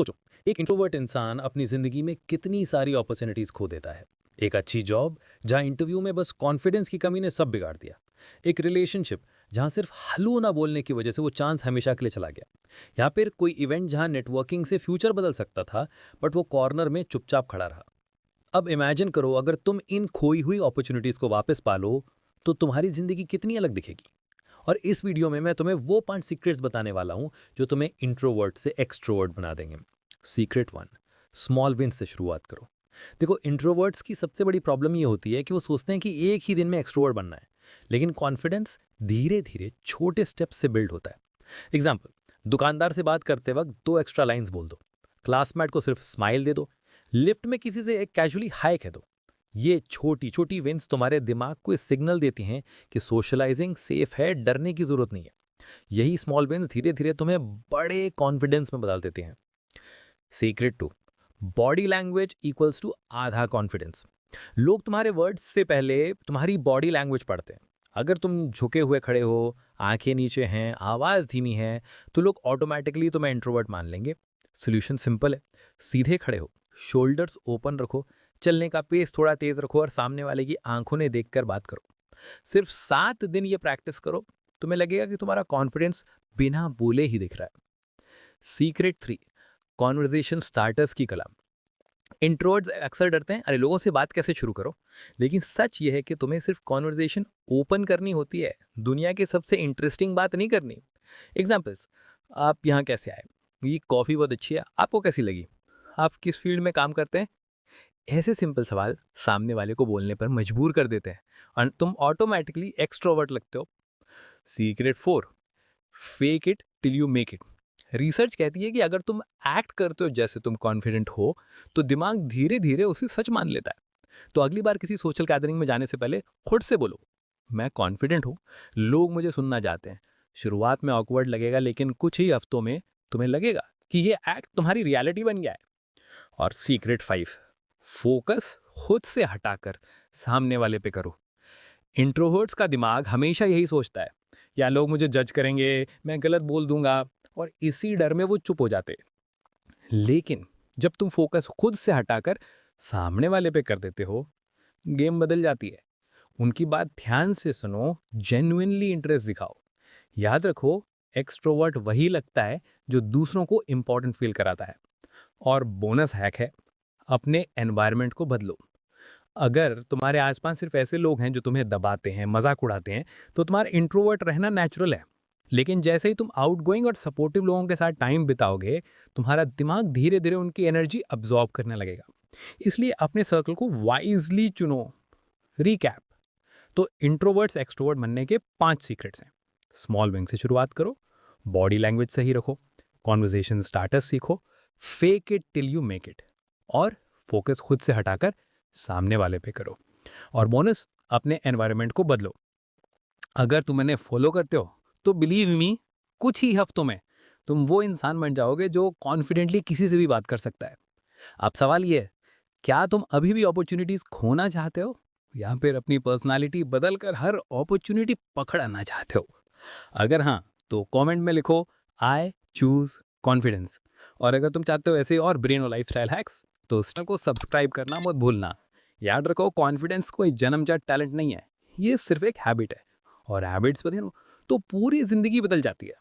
सोचो, एक इंट्रोवर्ट इंसान अपनी जिंदगी में कितनी सारी अपॉर्चुनिटीज खो देता है। एक अच्छी जॉब जहां इंटरव्यू में बस कॉन्फिडेंस की कमी ने सब बिगाड़ दिया। एक रिलेशनशिप जहां सिर्फ हेलो ना बोलने की वजह से वो चांस हमेशा के लिए चला गया। यहाँ पर कोई इवेंट जहां नेटवर्किंग से फ्यूचर बदल सकता था, बट वो कॉर्नर में चुपचाप खड़ा रहा। अब इमेजिन करो, अगर तुम इन खोई हुई अपॉर्चुनिटीज को वापस पालो, तो तुम्हारी जिंदगी कितनी अलग दिखेगी। और इस वीडियो में मैं तुम्हें वो 5 सीक्रेट्स बताने वाला हूं जो तुम्हें इंट्रोवर्ट से एक्सट्रोवर्ट बना देंगे। सीक्रेट 1, स्मॉल विन से शुरुआत करो। देखो, इंट्रोवर्ट्स की सबसे बड़ी प्रॉब्लम ये होती है कि वो सोचते हैं कि एक ही दिन में एक्सट्रोवर्ट बनना है, लेकिन कॉन्फिडेंस धीरे धीरे छोटे स्टेप्स से बिल्ड होता है। एग्जाम्पल, दुकानदार से बात करते वक्त 2 एक्स्ट्रा लाइंस बोल दो, क्लासमेट को सिर्फ स्माइल दे दो, लिफ्ट में किसी से एक कैजुअली हाय कह दो। ये छोटी छोटी विंस तुम्हारे दिमाग को एक सिग्नल देती हैं कि सोशलाइजिंग सेफ है, डरने की जरूरत नहीं है। यही स्मॉल विंस धीरे धीरे तुम्हें बड़े कॉन्फिडेंस में बदल देते हैं। Secret 2, body language equals to आधा कॉन्फिडेंस। लोग तुम्हारे वर्ड्स से पहले तुम्हारी बॉडी लैंग्वेज पढ़ते हैं। अगर तुम झुके हुए खड़े हो, आंखें नीचे हैं, आवाज धीमी है, तो लोग ऑटोमेटिकली तुम्हें इंट्रोवर्ट मान लेंगे। सोल्यूशन सिंपल है, सीधे खड़े हो, शोल्डर्स ओपन रखो, चलने का पेस थोड़ा तेज रखो और सामने वाले की आंखों ने देखकर बात करो। सिर्फ 7 दिन ये प्रैक्टिस करो, तुम्हें लगेगा कि तुम्हारा कॉन्फिडेंस बिना बोले ही दिख रहा है। सीक्रेट 3, कॉन्वर्जेशन स्टार्टर्स की कला। इंट्रोवर्ट्स अक्सर डरते हैं, अरे लोगों से बात कैसे शुरू करो, लेकिन सच ये है कि तुम्हें सिर्फ कॉन्वर्जेशन ओपन करनी होती है, दुनिया की सबसे इंटरेस्टिंग बात नहीं करनी। एग्जाम्पल्स, आप यहाँ कैसे आए, ये कॉफ़ी बहुत अच्छी है, आपको कैसी लगी, आप किस फील्ड में काम करते हैं। ऐसे सिंपल सवाल सामने वाले को बोलने पर मजबूर कर देते हैं और तुम ऑटोमेटिकली एक्सट्रोवर्ट लगते हो। Secret 4, fake it till you make it. Research कहती है कि अगर तुम एक्ट करते हो जैसे तुम कॉन्फिडेंट हो, तो दिमाग धीरे धीरे उसे सच मान लेता है। तो अगली बार किसी सोशल गैदरिंग में जाने से पहले खुद से बोलो, मैं कॉन्फिडेंट हूँ, लोग मुझे सुनना चाहते हैं। शुरुआत में ऑकवर्ड लगेगा, लेकिन कुछ ही हफ्तों में तुम्हें लगेगा कि ये एक्ट तुम्हारी रियलिटी बन गया है। और सीक्रेट 5, फोकस खुद से हटाकर सामने वाले पे करो। इंट्रोवर्ट्स का दिमाग हमेशा यही सोचता है, या लोग मुझे जज करेंगे, मैं गलत बोल दूंगा, और इसी डर में वो चुप हो जाते। लेकिन जब तुम फोकस खुद से हटाकर सामने वाले पे कर देते हो, गेम बदल जाती है। उनकी बात ध्यान से सुनो, जेन्युइनली इंटरेस्ट दिखाओ। याद रखो, एक्सट्रोवर्ट वही लगता है जो दूसरों को इंपॉर्टेंट फील कराता है। और बोनस हैक है, अपने एनवायरनमेंट को बदलो। अगर तुम्हारे आसपास सिर्फ ऐसे लोग हैं जो तुम्हें दबाते हैं, मजाक उड़ाते हैं, तो तुम्हारा इंट्रोवर्ट रहना नेचुरल है। लेकिन जैसे ही तुम आउटगोइंग और सपोर्टिव लोगों के साथ टाइम बिताओगे, तुम्हारा दिमाग धीरे धीरे उनकी एनर्जी अब्जॉर्ब करने लगेगा। इसलिए अपने सर्कल को वाइजली चुनो। रीकैप, तो इंट्रोवर्ट्स एक्सट्रोवर्ट बनने के 5 सीक्रेट्स हैं। स्मॉल विंग से शुरुआत करो, बॉडी लैंग्वेज सही रखो, कॉन्वर्जेशन स्टार्टर्स सीखो, fake it till you make it, और फोकस खुद से हटाकर सामने वाले पे करो। और बोनस, अपने एनवायरनमेंट को बदलो। अगर तुम इन्हें फॉलो करते हो, तो बिलीव मी, कुछ ही हफ्तों में तुम वो इंसान बन जाओगे जो कॉन्फिडेंटली किसी से भी बात कर सकता है। अब सवाल ये है, क्या तुम अभी भी अपॉर्चुनिटीज खोना चाहते हो, या फिर अपनी पर्सनालिटी बदलकर हर अपॉर्चुनिटी पकड़ना चाहते हो? अगर हाँ, तो कमेंट में लिखो, आई चूज कॉन्फिडेंस। और अगर तुम चाहते हो ऐसे और ब्रेन और लाइफस्टाइल हैक्स, तो उस चैनल को सब्सक्राइब करना मत भूलना। याद रखो, कॉन्फिडेंस कोई जन्मजात टैलेंट नहीं है, ये सिर्फ एक हैबिट है। और हैबिट्स बदलो तो पूरी जिंदगी बदल जाती है।